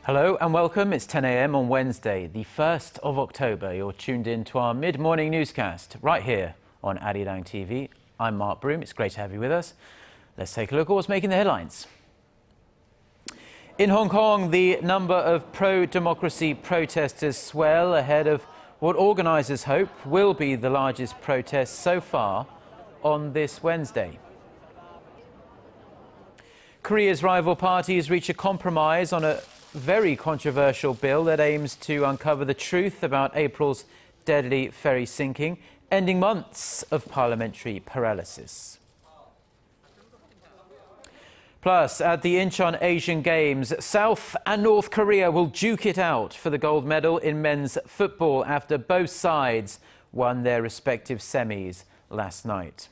Hello and welcome. It's 10 a.m. on Wednesday, the 1st of October. You're tuned in to our mid-morning newscast right here on Arirang TV. I'm Mark Broome. It's great to have you with us. Let's take a look at what's making the headlines. In Hong Kong, the number of pro-democracy protesters swell ahead of what organisers hope will be the largest protest so far on this Wednesday. Korea's rival parties reach a compromise on a very controversial bill that aims to uncover the truth about April's deadly ferry sinking, ending months of parliamentary paralysis. Plus, at the Incheon Asian Games, South and North Korea will duke it out for the gold medal in men's football after both sides won their respective semis last night.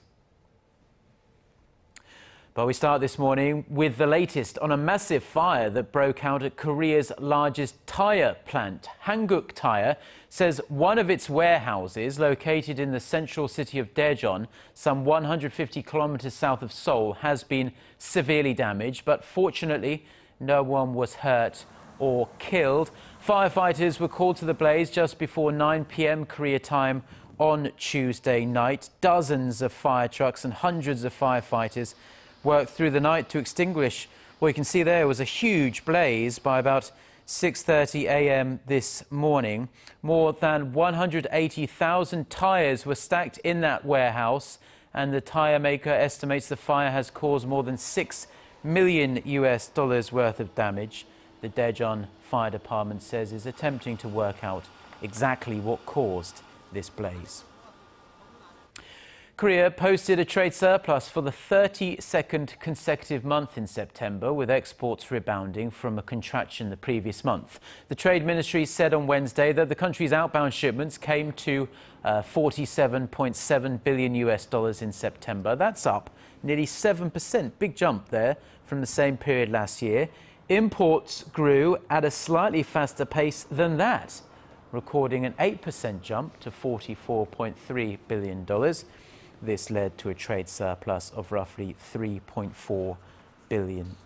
But we start this morning with the latest on a massive fire that broke out at Korea's largest tyre plant. Hanguk Tyre says one of its warehouses, located in the central city of Daejeon, some 150 kilometers south of Seoul, has been severely damaged, but fortunately no one was hurt or killed. Firefighters were called to the blaze just before 9 p.m. Korea time on Tuesday night. Dozens of fire trucks and hundreds of firefighters worked through the night to extinguish what you can see there was a huge blaze by about 6:30 a.m. this morning. More than 180,000 tyres were stacked in that warehouse, and the tyre maker estimates the fire has caused more than $6 million worth of damage. The Daejeon Fire Department says is attempting to work out exactly what caused this blaze. Korea posted a trade surplus for the 32nd consecutive month in September, with exports rebounding from a contraction the previous month. The Trade Ministry said on Wednesday that the country's outbound shipments came to $47.7 billion in September. That's up nearly 7%, big jump there from the same period last year. Imports grew at a slightly faster pace than that, recording an 8% jump to $44.3 billion. This led to a trade surplus of roughly $3.4 billion.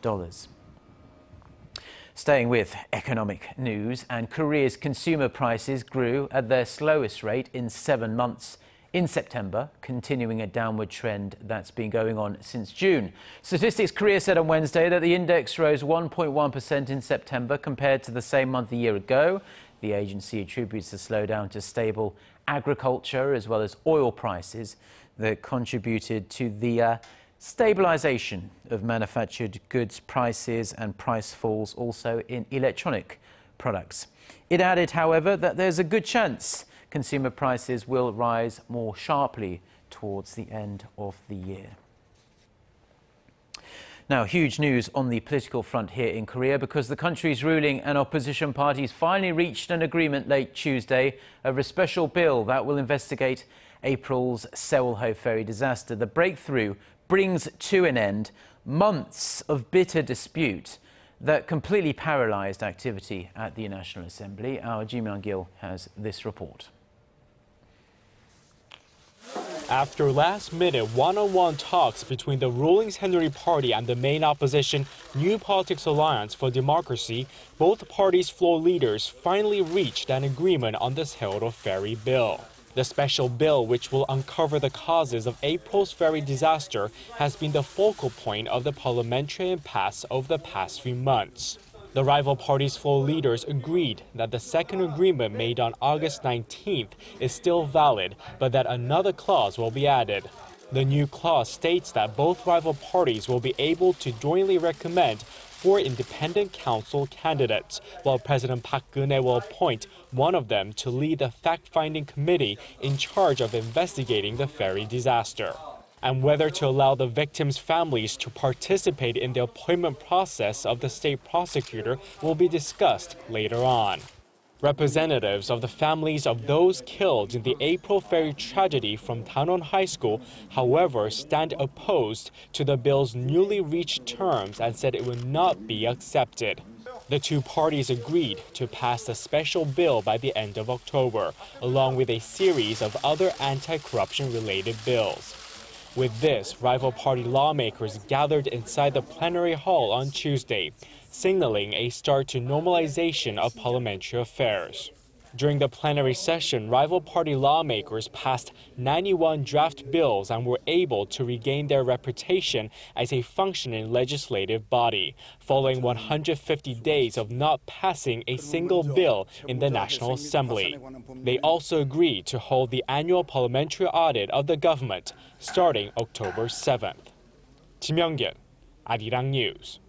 Staying with economic news, and Korea's consumer prices grew at their slowest rate in 7 months in September, continuing a downward trend that's been going on since June. Statistics Korea said on Wednesday that the index rose 1.1% in September compared to the same month a year ago. The agency attributes the slowdown to stable agriculture as well as oil prices that contributed to the stabilization of manufactured goods prices and price falls also in electronic products. It added, however, that there's a good chance consumer prices will rise more sharply towards the end of the year. Now, huge news on the political front here in Korea, because the country's ruling and opposition parties finally reached an agreement late Tuesday over a special bill that will investigate April's Sewol-ho ferry disaster. The breakthrough brings to an end months of bitter dispute that completely paralysed activity at the National Assembly. Our Ji Myung-gil has this report. After last-minute one-on-one talks between the ruling Saenuri Party and the main opposition New Politics Alliance for Democracy, both parties' floor leaders finally reached an agreement on the Sewol-ho ferry bill. The special bill, which will uncover the causes of April's ferry disaster, has been the focal point of the parliamentary impasse over the past few months. The rival parties' floor leaders agreed that the second agreement made on August 19th is still valid, but that another clause will be added. The new clause states that both rival parties will be able to jointly recommend 4 independent council candidates, while President Park Geun-hye will appoint one of them to lead the fact-finding committee in charge of investigating the ferry disaster. And whether to allow the victims' families to participate in the appointment process of the state prosecutor will be discussed later on. Representatives of the families of those killed in the April ferry tragedy from Danon High School, however, stand opposed to the bill's newly reached terms and said it would not be accepted. The two parties agreed to pass a special bill by the end of October, along with a series of other anti-corruption-related bills. With this, rival party lawmakers gathered inside the plenary hall on Tuesday, signaling a start to normalization of parliamentary affairs. During the plenary session, rival party lawmakers passed 91 draft bills and were able to regain their reputation as a functioning legislative body, following 150 days of not passing a single bill in the National Assembly. They also agreed to hold the annual parliamentary audit of the government starting October 7th. Kim Young-gyun, Arirang News.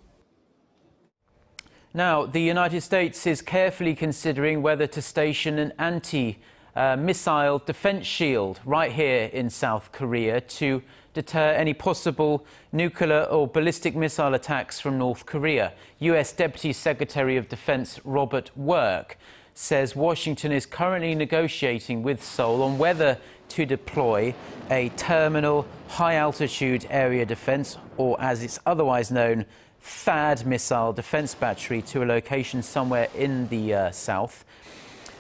Now, the United States is carefully considering whether to station an anti-missile defense shield right here in South Korea to deter any possible nuclear or ballistic missile attacks from North Korea. U.S. Deputy Secretary of Defense Robert Work says Washington is currently negotiating with Seoul on whether to deploy a terminal high-altitude area defense, or as it's otherwise known, THAAD missile defense battery, to a location somewhere in the south.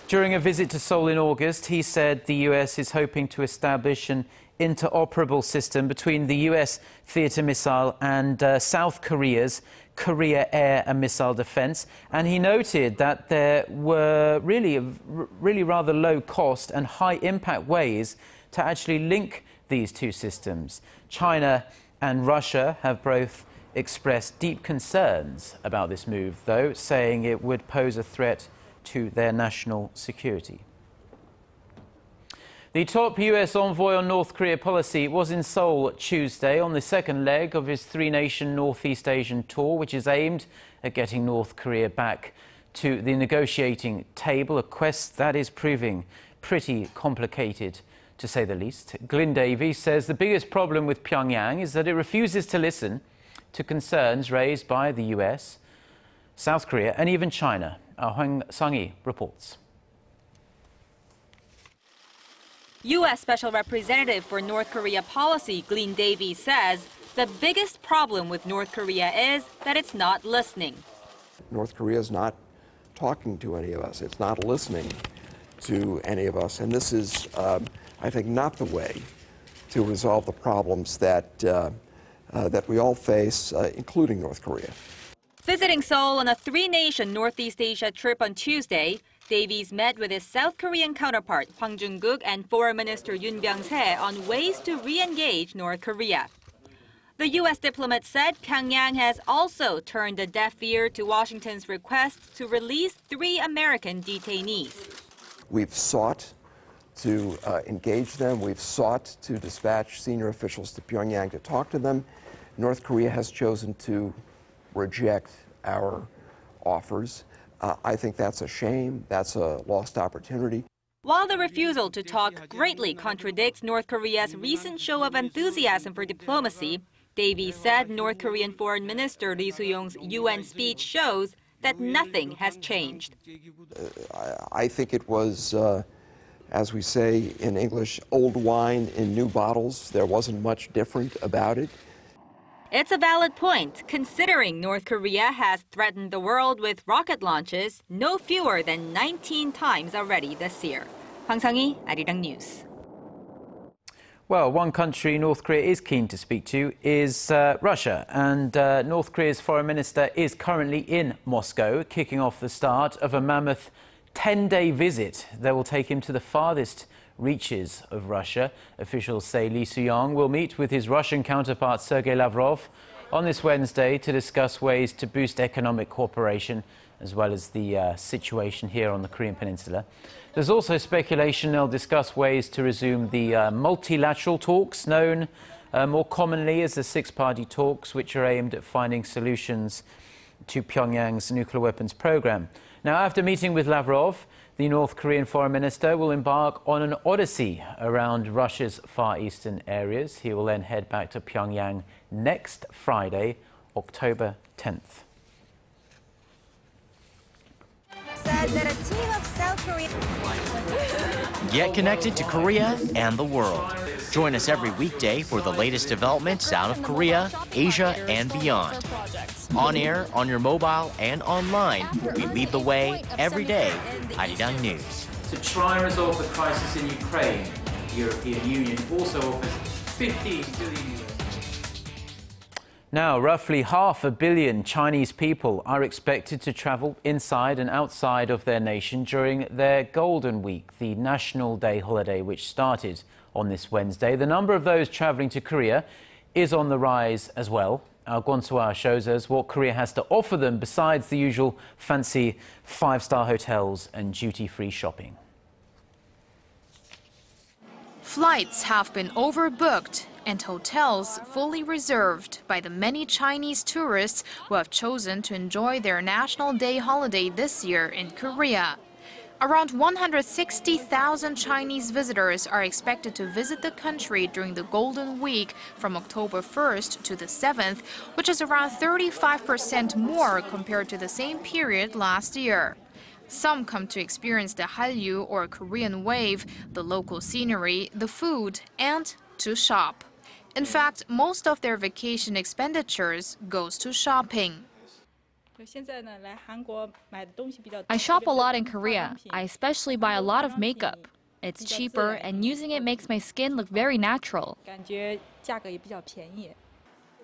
During a visit to Seoul in August, he said the U.S. is hoping to establish an interoperable system between the U.S. theater missile and South Korea's Korea air and missile defense. And he noted that there were really rather low cost and high impact ways to actually link these two systems. China and Russia have both expressed deep concerns about this move, though, saying it would pose a threat to their national security. The top U.S. envoy on North Korea policy was in Seoul Tuesday on the second leg of his three-nation Northeast Asian tour, which is aimed at getting North Korea back to the negotiating table, a quest that is proving pretty complicated, to say the least. Glyn Davies says the biggest problem with Pyongyang is that it refuses to listen to concerns raised by the U.S., South Korea and even China. Hwang Sang-hee reports. U.S. Special Representative for North Korea Policy Glyn Davies says the biggest problem with North Korea is that it's not listening. North Korea is not talking to any of us. It's not listening to any of us. And this is, I think, not the way to resolve the problems that we all face, including North Korea. Visiting Seoul on a three-nation Northeast Asia trip on Tuesday, Davies met with his South Korean counterpart Hwang Jung-guk and Foreign Minister Yoon Byung-se on ways to re-engage North Korea. The U.S. diplomat said Pyongyang has also turned a deaf ear to Washington's request to release 3 American detainees. We've sought to engage them. We've sought to dispatch senior officials to Pyongyang to talk to them. North Korea has chosen to reject our offers. I think that's a shame. That's a lost opportunity. While the refusal to talk greatly contradicts North Korea's recent show of enthusiasm for diplomacy, Davies said North Korean Foreign Minister Lee Soo-yong's UN speech shows that nothing has changed. I think it was, as we say in English, old wine in new bottles. There wasn't much different about it. It's a valid point, considering North Korea has threatened the world with rocket launches no fewer than 19 times already this year. Hwang Sang-hee, Arirang News. Well, one country North Korea is keen to speak to is Russia, and North Korea's foreign minister is currently in Moscow, kicking off the start of a mammoth 10-day visit that will take him to the farthest reaches of Russia. Officials say Lee Soo-yong will meet with his Russian counterpart Sergei Lavrov on this Wednesday to discuss ways to boost economic cooperation as well as the situation here on the Korean Peninsula. There's also speculation they'll discuss ways to resume the multilateral talks, known more commonly as the six-party talks, which are aimed at finding solutions to Pyongyang's nuclear weapons program. Now, after meeting with Lavrov, the North Korean foreign minister will embark on an odyssey around Russia's Far Eastern areas. He will then head back to Pyongyang next Friday, October 10th. Said that a team of South Korea. Get connected to Korea and the world. Join us every weekday for the latest developments out of Korea, Asia, and beyond. On air, on your mobile, and online, we lead the way every day. Arirang News. To try and resolve the crisis in Ukraine, the European Union also offers 15 billion. Now, roughly 500 million Chinese people are expected to travel inside and outside of their nation during their Golden Week, the National Day holiday which started on this Wednesday. The number of those travelling to Korea is on the rise as well. Our Gwon-soo shows us what Korea has to offer them besides the usual fancy five-star hotels and duty-free shopping. Flights have been overbooked and hotels fully reserved by the many Chinese tourists who have chosen to enjoy their National Day holiday this year in Korea. Around 160,000 Chinese visitors are expected to visit the country during the Golden Week from October 1st to the 7th, which is around 35% more compared to the same period last year. Some come to experience the Hallyu or Korean wave, the local scenery, the food, and to shop. In fact, most of their vacation expenditures goes to shopping. I shop a lot in Korea. I especially buy a lot of makeup. It's cheaper and using it makes my skin look very natural.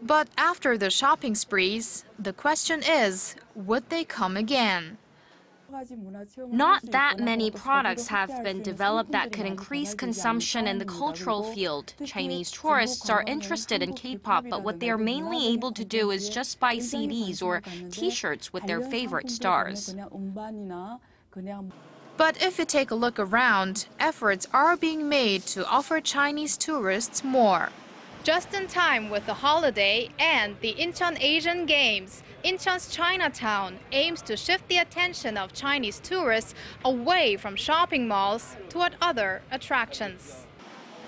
But after the shopping sprees, the question is, would they come again? Not that many products have been developed that could increase consumption in the cultural field. Chinese tourists are interested in K-pop, but what they are mainly able to do is just buy CDs or T-shirts with their favorite stars. But if you take a look around, efforts are being made to offer Chinese tourists more. Just in time with the holiday and the Incheon Asian Games, Incheon's Chinatown aims to shift the attention of Chinese tourists away from shopping malls toward other attractions.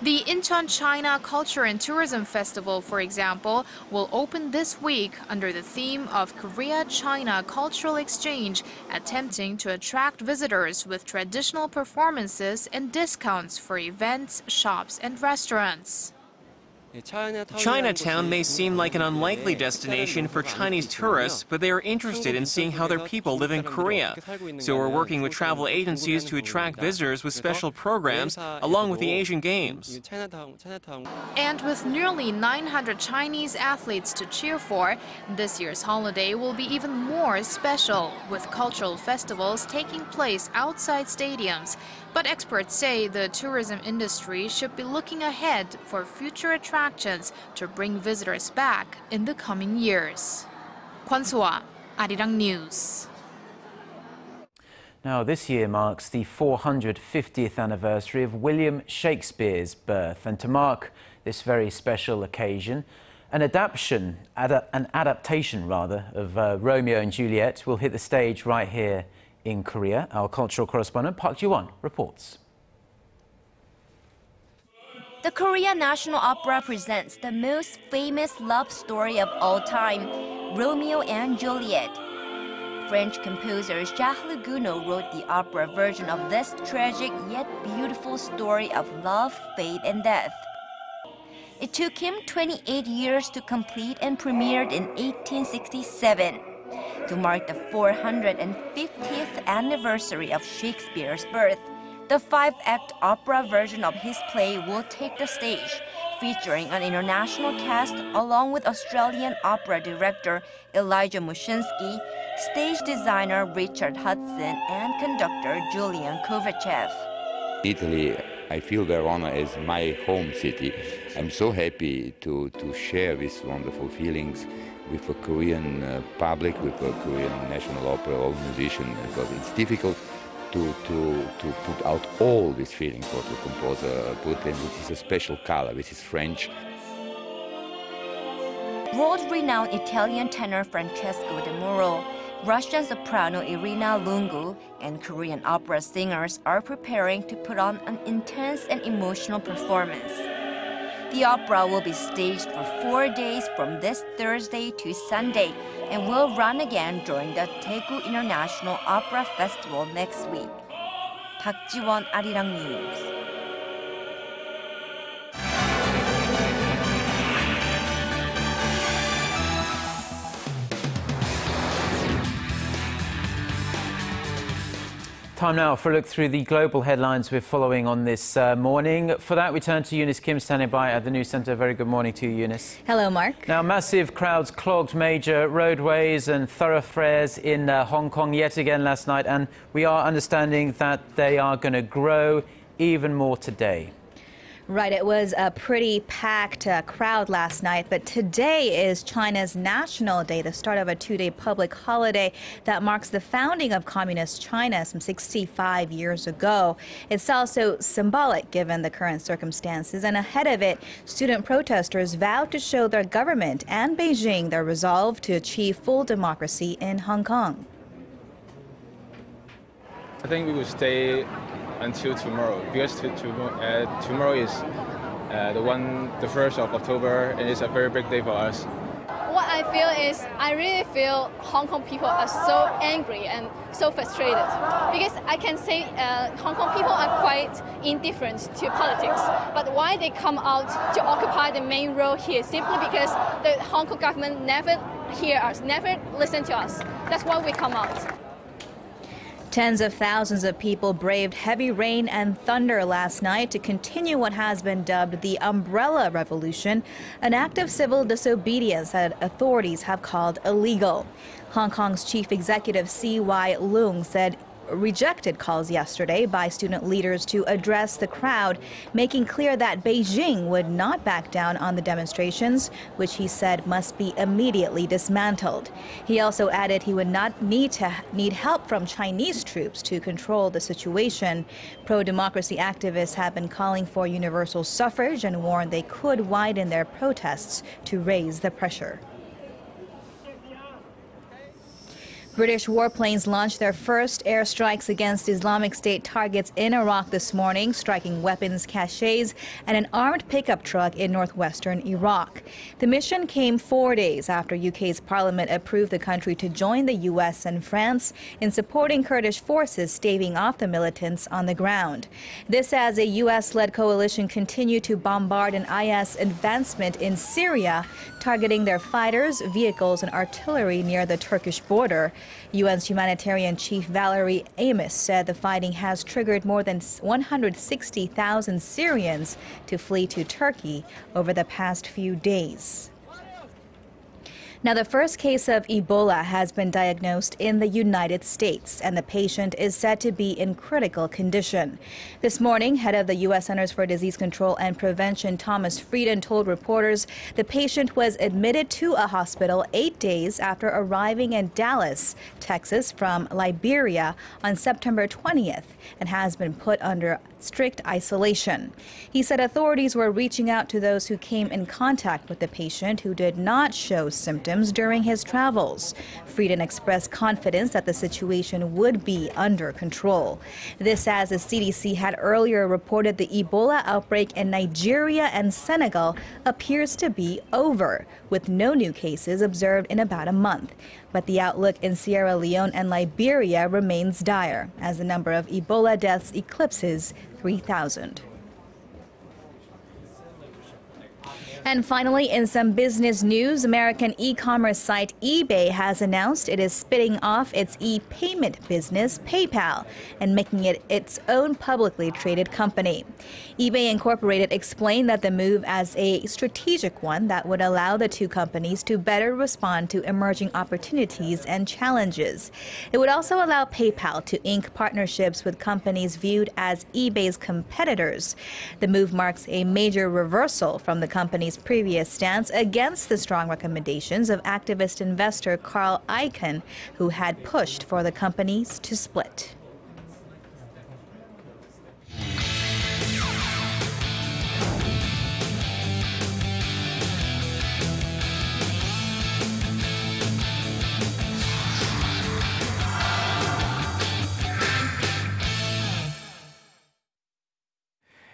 The Incheon China Culture and Tourism Festival, for example, will open this week under the theme of Korea-China Cultural Exchange, attempting to attract visitors with traditional performances and discounts for events, shops, and restaurants. Chinatown may seem like an unlikely destination for Chinese tourists, but they are interested in seeing how their people live in Korea. So we're working with travel agencies to attract visitors with special programs, along with the Asian Games. And with nearly 900 Chinese athletes to cheer for, this year's holiday will be even more special, with cultural festivals taking place outside stadiums. But experts say the tourism industry should be looking ahead for future attractions to bring visitors back in the coming years. Gwon-soo, Arirang News. Now, this year marks the 450th anniversary of William Shakespeare's birth. And to mark this very special occasion, an adaptation of Romeo and Juliet will hit the stage right here in Korea. Our cultural correspondent Park Ji-won reports. The Korea National Opera presents the most famous love story of all time, Romeo and Juliet. French composer Charles Gounod wrote the opera version of this tragic yet beautiful story of love, fate, and death. It took him 28 years to complete and premiered in 1867. To mark the 450th anniversary of Shakespeare's birth, the 5-act opera version of his play will take the stage, featuring an international cast along with Australian opera director Elijah Mushinsky, stage designer Richard Hudson, and conductor Julian Kovachev. Italy, I feel Verona as my home city. I'm so happy to share these wonderful feelings with the Korean public, with the Korean National Opera, all musicians, because it's difficult to put out all these feelings what the composer put in, which is a special color, which is French. World-renowned Italian tenor Francesco De Muro, Russian soprano Irina Lungu, and Korean opera singers are preparing to put on an intense and emotional performance. The opera will be staged for 4 days from this Thursday to Sunday and will run again during the Daegu International Opera Festival next week. Park Ji-won, Arirang News. Time now for a look through the global headlines we're following on this morning. For that, we turn to Eunice Kim, standing by at the News Centre. Very good morning to you, Eunice. Hello, Mark. Now, massive crowds clogged major roadways and thoroughfares in Hong Kong yet again last night, and we are understanding that they are going to grow even more today. Right, it was a pretty packed crowd last night, but today is China's National Day, the start of a two-day public holiday that marks the founding of Communist China some 65 years ago. It's also symbolic given the current circumstances, and ahead of it, student protesters vowed to show their government and Beijing their resolve to achieve full democracy in Hong Kong. I think we will stay until tomorrow, because tomorrow is the 1st of October, and it's a very big day for us. What I feel is I really feel Hong Kong people are so angry and so frustrated, because I can say Hong Kong people are quite indifferent to politics, but why they come out to occupy the main role here simply because the Hong Kong government never hear us, never listen to us. That's why we come out. Tens of thousands of people braved heavy rain and thunder last night to continue what has been dubbed the Umbrella Revolution, an act of civil disobedience that authorities have called illegal. Hong Kong's chief executive C.Y. Leung said rejected calls yesterday by student leaders to address the crowd, making clear that Beijing would not back down on the demonstrations, which he said must be immediately dismantled. He also added he would not need help from Chinese troops to control the situation. Pro-democracy activists have been calling for universal suffrage and warned they could widen their protests to raise the pressure. British warplanes launched their first airstrikes against Islamic State targets in Iraq this morning, striking weapons caches and an armed pickup truck in northwestern Iraq. The mission came 4 days after UK's parliament approved the country to join the US and France in supporting Kurdish forces staving off the militants on the ground. This as a US-led coalition continued to bombard an IS advancement in Syria, targeting their fighters, vehicles, and artillery near the Turkish border. UN's humanitarian chief Valerie Amos said the fighting has triggered more than 160,000 Syrians to flee to Turkey over the past few days. Now, the first case of Ebola has been diagnosed in the United States, and the patient is said to be in critical condition. This morning, head of the U.S. Centers for Disease Control and Prevention, Thomas Frieden, told reporters the patient was admitted to a hospital 8 days after arriving in Dallas, Texas, from Liberia on September 20th, and has been put under strict isolation. He said authorities were reaching out to those who came in contact with the patient who did not show symptoms during his travels. Frieden expressed confidence that the situation would be under control. This as the CDC had earlier reported the Ebola outbreak in Nigeria and Senegal appears to be over, with no new cases observed in about a month. But the outlook in Sierra Leone and Liberia remains dire, as the number of Ebola deaths eclipses 3,000. And finally, in some business news, American e-commerce site eBay has announced it is spinning off its e-payment business, PayPal, and making it its own publicly traded company. eBay Incorporated explained that the move as a strategic one that would allow the two companies to better respond to emerging opportunities and challenges. It would also allow PayPal to ink partnerships with companies viewed as eBay's competitors. The move marks a major reversal from the company's previous stance against the strong recommendations of activist investor Carl Icahn, who had pushed for the companies to split.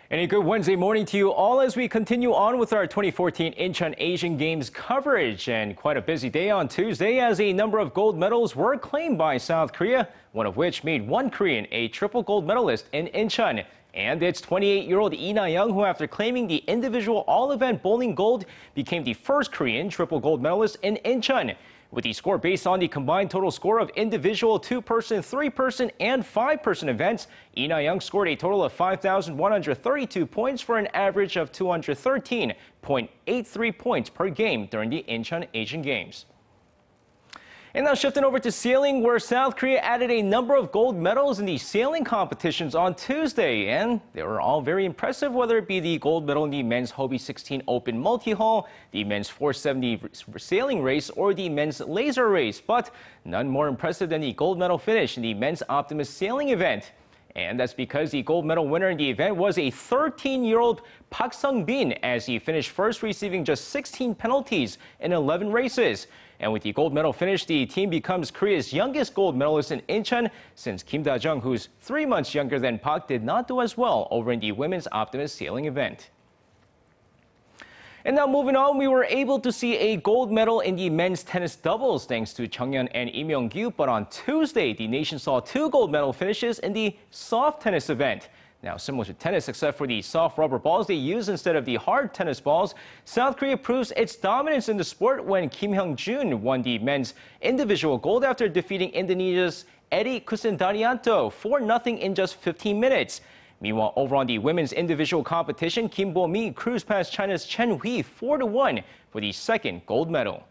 And a good Wednesday morning to you all as we continue on with our 2014 Incheon Asian Games coverage. And quite a busy day on Tuesday as a number of gold medals were claimed by South Korea, one of which made one Korean a triple gold medalist in Incheon. And it's 28-year-old Lee Na-young, who after claiming the individual all-event bowling gold, became the first Korean triple gold medalist in Incheon. with the score based on the combined total score of individual 2-person, 3-person, and 5-person events. Lee Na-young scored a total of 5,132 points for an average of 213.83 points per game during the Incheon Asian Games. And now shifting over to sailing, where South Korea added a number of gold medals in the sailing competitions on Tuesday. And they were all very impressive, whether it be the gold medal in the men's Hobie 16 Open Multi-Hull, the men's 470 sailing race, or the men's laser race. But none more impressive than the gold medal finish in the men's Optimus sailing event. And that's because the gold medal winner in the event was a 13-year-old Park Sung-bin, as he finished first, receiving just 16 penalties in 11 races. And with the gold medal finish, the team becomes Korea's youngest gold medalist in Incheon, since Kim Da-jung, who's 3 months younger than Park, did not do as well over in the women's Optimus sailing event. And now moving on, we were able to see a gold medal in the men's tennis doubles thanks to Jeongyeon and Lee Myung-gyu. But on Tuesday, the nation saw 2 gold medal finishes in the soft tennis event. Now, similar to tennis, except for the soft rubber balls they use instead of the hard tennis balls, South Korea proves its dominance in the sport when Kim Hyung-jun won the men's individual gold after defeating Indonesia's Edi Kusendarianto 4-0 in just 15 minutes. Meanwhile, over on the women's individual competition, Kim Bo-mi cruised past China's Chen Hui 4-1 for the second gold medal.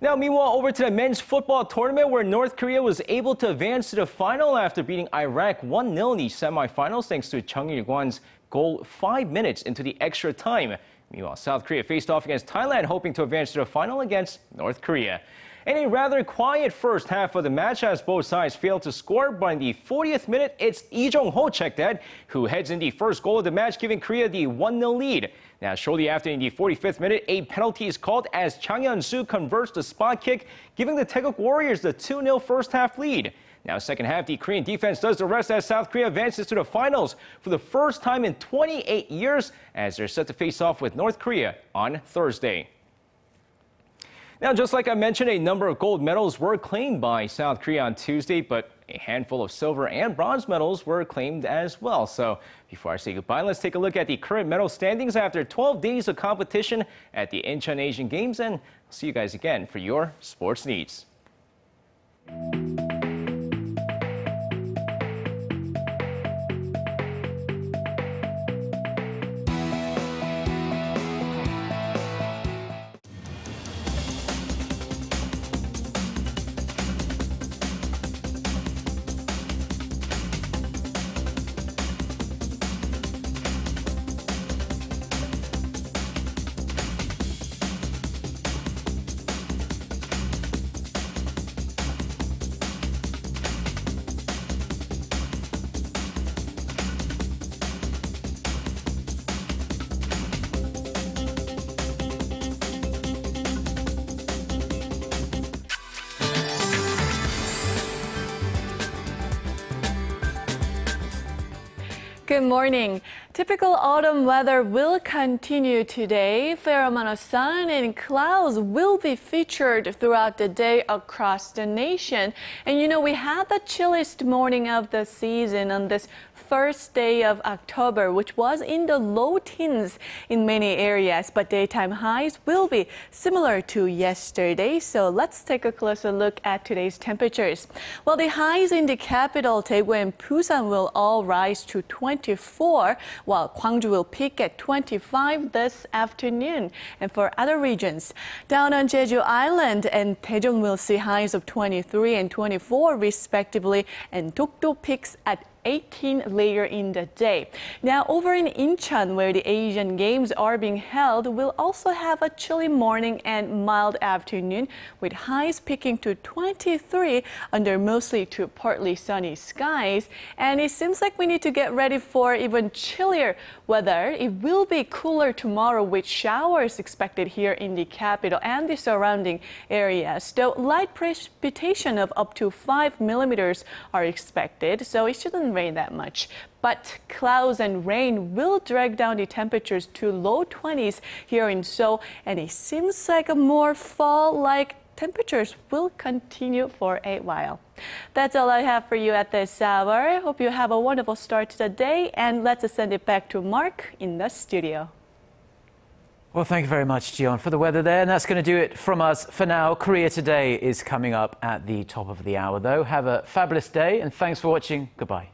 Now, meanwhile, over to the men's football tournament, where North Korea was able to advance to the final after beating Iraq 1-0 in the semifinals thanks to Chung Il-kwan's goal 5 minutes into the extra time. Meanwhile, South Korea faced off against Thailand, hoping to advance to the final against North Korea. In a rather quiet first half of the match, as both sides failed to score, but in the 40th minute, it's Lee Jong-ho, check that, who heads in the first goal of the match, giving Korea the 1-0 lead. Now, shortly after, in the 45th minute, a penalty is called as Chang Hyun-soo converts the spot kick, giving the Taeguk Warriors the 2-0 first half lead. Now, second half, the Korean defense does the rest as South Korea advances to the finals for the first time in 28 years, as they're set to face off with North Korea on Thursday. Now, just like I mentioned, a number of gold medals were claimed by South Korea on Tuesday, but a handful of silver and bronze medals were claimed as well. So before I say goodbye, let's take a look at the current medal standings after 12 days of competition at the Incheon Asian Games, and I'll see you guys again for your sports needs. Good morning. Typical autumn weather will continue today. Fair amount of sun and clouds will be featured throughout the day across the nation. And you know, we had the chilliest morning of the season on this first day of October, which was in the low teens in many areas, but daytime highs will be similar to yesterday. So let's take a closer look at today's temperatures. Well, the highs in the capital, Daegu and Busan, will all rise to 24, while Gwangju will peak at 25 this afternoon. And for other regions, down on Jeju Island and Daejeon will see highs of 23 and 24 respectively, and Dokdo peaks at 18 later in the day. Now, over in Incheon, where the Asian Games are being held, we'll also have a chilly morning and mild afternoon, with highs peaking to 23 under mostly to partly sunny skies. And it seems like we need to get ready for even chillier weather. It will be cooler tomorrow, with showers expected here in the capital and the surrounding areas, though light precipitation of up to 5 millimeters are expected, so it shouldn't rain that much. But clouds and rain will drag down the temperatures to low 20s here in Seoul, and it seems like a more fall-like temperatures will continue for a while. That's all I have for you at this hour. I hope you have a wonderful start to the day, and let's send it back to Mark in the studio. Well, thank you very much, Jion, for the weather there. And that's going to do it from us for now. Korea Today is coming up at the top of the hour, though. Have a fabulous day, and thanks for watching. Goodbye.